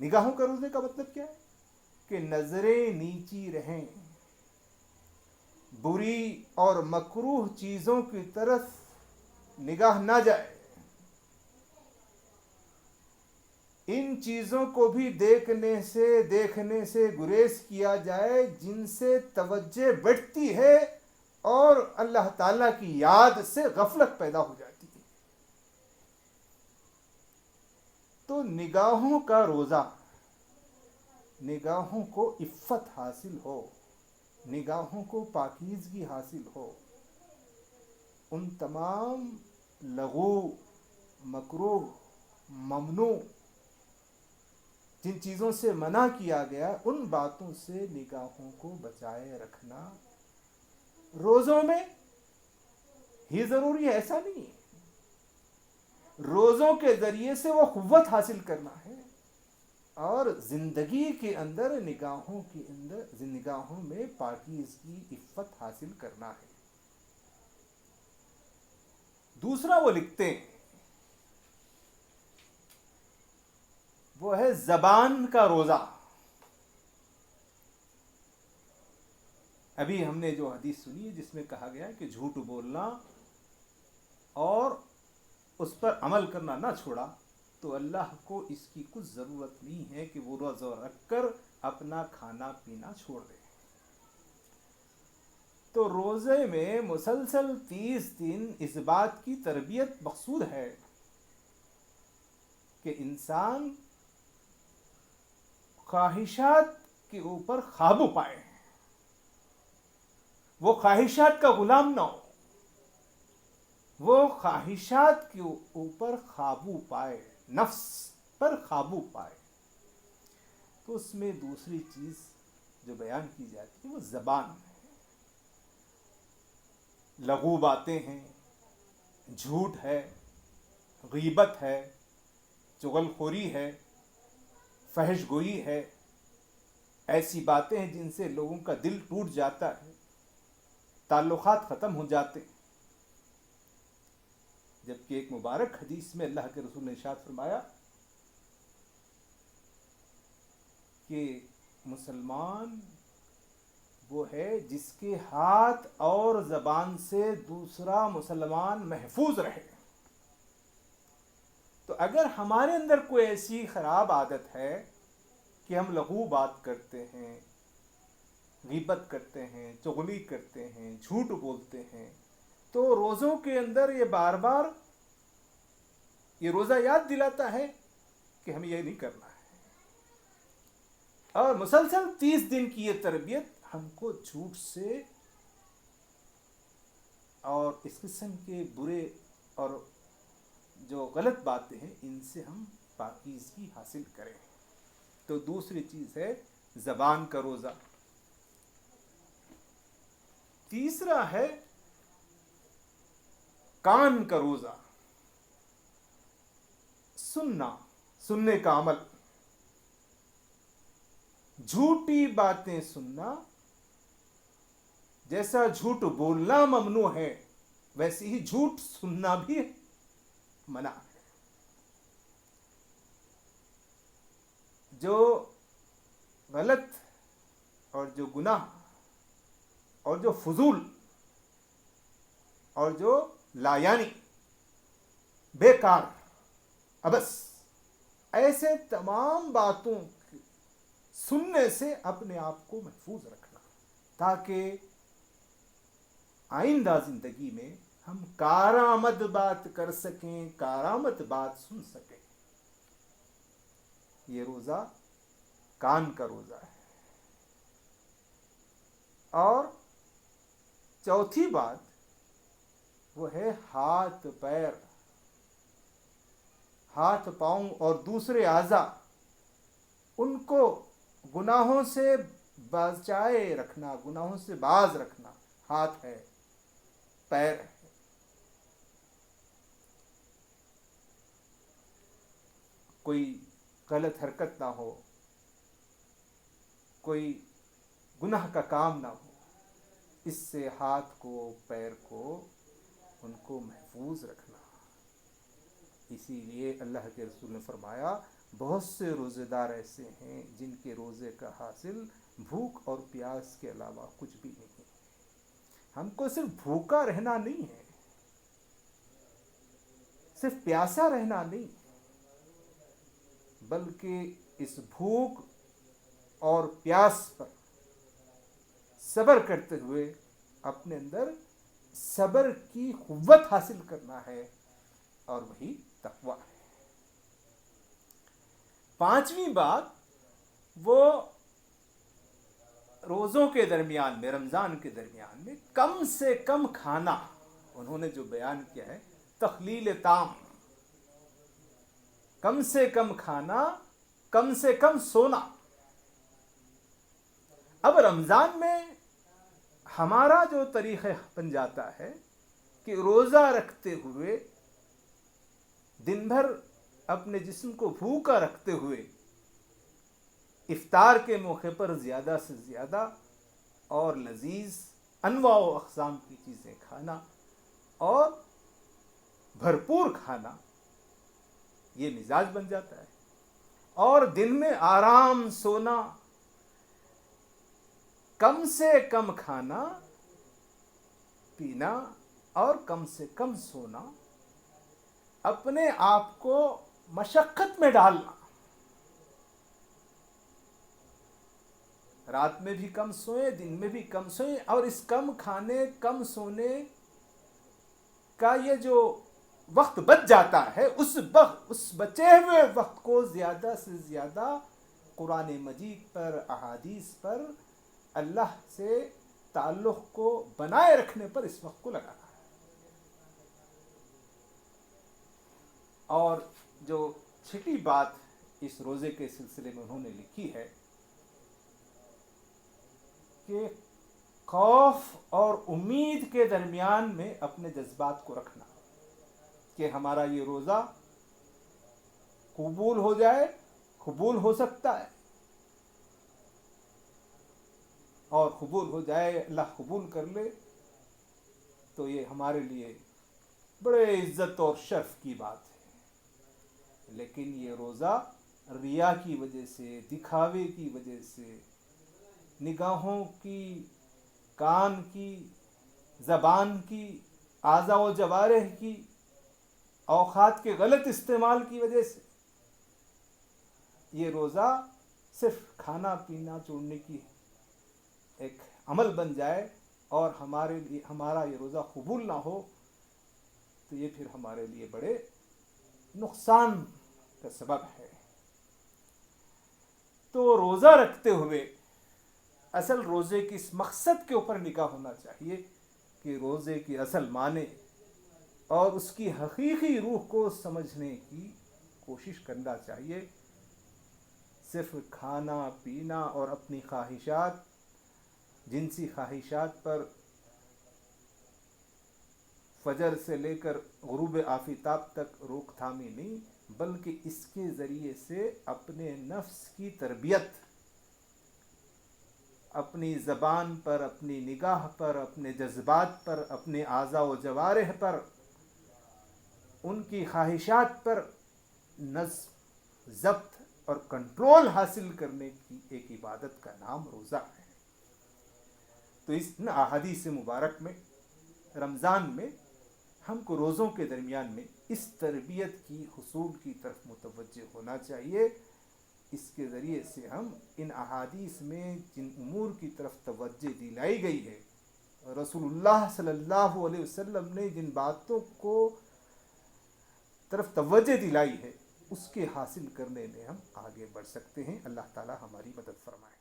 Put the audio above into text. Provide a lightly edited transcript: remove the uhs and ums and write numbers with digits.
نگاہوں کا روزے کا مطلب کیا ہے کہ نظریں نیچی رہیں، بری اور مکروہ چیزوں کی طرف نگاہ نہ جائے، ان چیزوں کو بھی دیکھنے سے گریز کیا جائے جن سے توجہ بڑھتی ہے اور اللہ تعالیٰ کی یاد سے غفلت پیدا ہو جاتی ہے۔ تو نگاہوں کا روزہ، نگاہوں کو عفت حاصل ہو، نگاہوں کو پاکیزگی حاصل ہو، ان تمام لغو، مکروہ، ممنوع جن چیزوں سے منع کیا گیا ان باتوں سے نگاہوں کو بچائے رکھنا روزوں میں ہی ضروری ہے، ایسا نہیں ہے۔ روزوں کے ذریعے سے وہ قوت حاصل کرنا ہے اور زندگی کے اندر نگاہوں میں پاکیزگی، عفت حاصل کرنا ہے۔ دوسرا وہ لکھتے ہیں، وہ ہے زبان کا روزہ۔ ابھی ہم نے جو حدیث سنی ہے جس میں کہا گیا کہ جھوٹ بولنا اور اس پر عمل کرنا نہ چھوڑا تو اللہ کو اس کی کچھ ضرورت نہیں ہے کہ وہ روزہ رکھ کر اپنا کھانا پینا چھوڑ دے۔ تو روزے میں مسلسل 30 دن اس بات کی تربیت مقصود ہے کہ انسان خواہشات کے اوپر قابو پائے، وہ خواہشات کا غلام نہ ہو، وہ خواہشات کے اوپر قابو پائے، نفس پر قابو پائے۔ تو اس میں دوسری چیز جو بیان کی جاتی ہے وہ زبان ہے۔ لغو باتیں ہیں، جھوٹ ہے، غیبت ہے، چغل خوری ہے، فحش گوئی ہے، ایسی باتیں ہیں جن سے لوگوں کا دل ٹوٹ جاتا ہے، تعلقات ختم ہو جاتے ہیں۔ جبکہ ایک مبارک حدیث میں اللہ کے رسول نے ارشاد فرمایا کہ مسلمان وہ ہے جس کے ہاتھ اور زبان سے دوسرا مسلمان محفوظ رہے۔ تو اگر ہمارے اندر کوئی ایسی خراب عادت ہے کہ ہم لغو بات کرتے ہیں، غیبت کرتے ہیں، چغلی کرتے ہیں، جھوٹ بولتے ہیں، تو روزوں کے اندر یہ بار بار یہ روزہ یاد دلاتا ہے کہ ہمیں یہ نہیں کرنا ہے۔ اور مسلسل 30 دن کی یہ تربیت ہم کو جھوٹ سے اور اس قسم کے برے اور جو غلط باتیں ہیں ان سے ہم پاکیزگی حاصل کریں۔ تو دوسری چیز ہے زبان کا روزہ۔ تیسرا ہے کان کا روزہ، سننے کا عمل۔ جھوٹی باتیں سننا، جیسا جھوٹ بولنا ممنوع ہے ویسے ہی جھوٹ سننا بھی منع ہے۔ جو غلط اور جو گناہ اور جو فضول اور جو لایانی، بیکار، ابس، ایسے تمام باتوں سننے سے اپنے آپ کو محفوظ رکھنا تاکہ آئندہ زندگی میں ہم کارآمد بات کر سکیں، کارآمد بات سن سکیں۔ یہ روزہ کان کا روزہ ہے۔ اور چوتھی بات وہ ہے ہاتھ پاؤں اور دوسرے اعضاء، ان کو گناہوں سے بچائے رکھنا، گناہوں سے باز رکھنا۔ ہاتھ ہے، پیر ہے، کوئی غلط حرکت نہ ہو، کوئی گناہ کا کام نہ ہو، اس سے ہاتھ کو، پیر کو، ان کو محفوظ رکھنا۔ اسی لیے اللہ کے رسول نے فرمایا بہت سے روزے دار ایسے ہیں جن کے روزے کا حاصل بھوک اور پیاس کے علاوہ کچھ بھی نہیں ہے. ہم کو صرف بھوکا رہنا نہیں ہے، صرف پیاسا رہنا نہیں، بلکہ اس بھوک اور پیاس پر صبر کرتے ہوئے اپنے اندر صبر کی قوت حاصل کرنا ہے، اور وہی تقویٰ ہے. پانچویں بات، وہ روزوں کے درمیان میں، رمضان کے درمیان میں کم سے کم کھانا. انہوں نے جو بیان کیا ہے تخلیل طعام، کم سے کم کھانا، کم سے کم سونا. اب رمضان میں ہمارا جو طریقہ بن جاتا ہے کہ روزہ رکھتے ہوئے دن بھر اپنے جسم کو بھوکا رکھتے ہوئے افطار کے موقع پر زیادہ سے زیادہ اور لذیذ انواع و اقسام کی چیزیں کھانا اور بھرپور کھانا، یہ مزاج بن جاتا ہے. اور دن میں آرام سونا، کم سے کم کھانا پینا اور کم سے کم سونا، اپنے آپ کو مشقت میں ڈالنا. رات میں بھی کم سوئیں، دن میں بھی کم سوئیں، اور اس کم کھانے کم سونے کا یہ جو وقت بچ جاتا ہے، اس بچے ہوئے وقت کو زیادہ سے زیادہ قرآن مجید پر، احادیث پر، اللہ سے تعلق کو بنائے رکھنے پر اس وقت کو لگانا ہے. اور جو چھٹی بات اس روزے کے سلسلے میں انہوں نے لکھی ہے کہ خوف اور امید کے درمیان میں اپنے جذبات کو رکھنا، کہ ہمارا یہ روزہ قبول ہو جائے، قبول ہو سکتا ہے، اور قبول ہو جائے، اللہ قبول کر لے تو یہ ہمارے لیے بڑے عزت اور شرف کی بات ہے. لیکن یہ روزہ ریا کی وجہ سے، دکھاوے کی وجہ سے، نگاہوں کی، کان کی، زبان کی، اعضاء و جوارح کی، اوقات کے غلط استعمال کی وجہ سے یہ روزہ صرف کھانا پینا چھوڑنے کی ایک عمل بن جائے اور ہمارا یہ روزہ قبول نہ ہو، تو یہ پھر ہمارے لیے بڑے نقصان کا سبب ہے. تو روزہ رکھتے ہوئے اصل روزے کی اس مقصد کے اوپر نگاہ ہونا چاہیے کہ روزے کی اصل معنی اور اس کی حقیقی روح کو سمجھنے کی کوشش کرنا چاہیے. صرف کھانا پینا اور اپنی خواہشات، جنسی خواہشات پر فجر سے لے کر غروب آفتاب تک روک تھامی نہیں، بلکہ اس کے ذریعے سے اپنے نفس کی تربیت، اپنی زبان پر، اپنی نگاہ پر، اپنے جذبات پر، اپنے اعضاء و جوارح پر، ان کی خواہشات پر نظم، ضبط اور کنٹرول حاصل کرنے کی ایک عبادت کا نام روزہ ہے. تو اس احادیث مبارک میں رمضان میں ہم کو روزوں کے درمیان میں اس تربیت کی حصول کی طرف متوجہ ہونا چاہیے. اس کے ذریعے سے ہم ان احادیث میں جن امور کی طرف توجہ دلائی گئی ہے، رسول اللہ صلی اللہ علیہ وسلم نے جن باتوں کو طرف توجہ دلائی ہے، اس کے حاصل کرنے میں ہم آگے بڑھ سکتے ہیں. اللہ تعالی ہماری مدد فرمائے.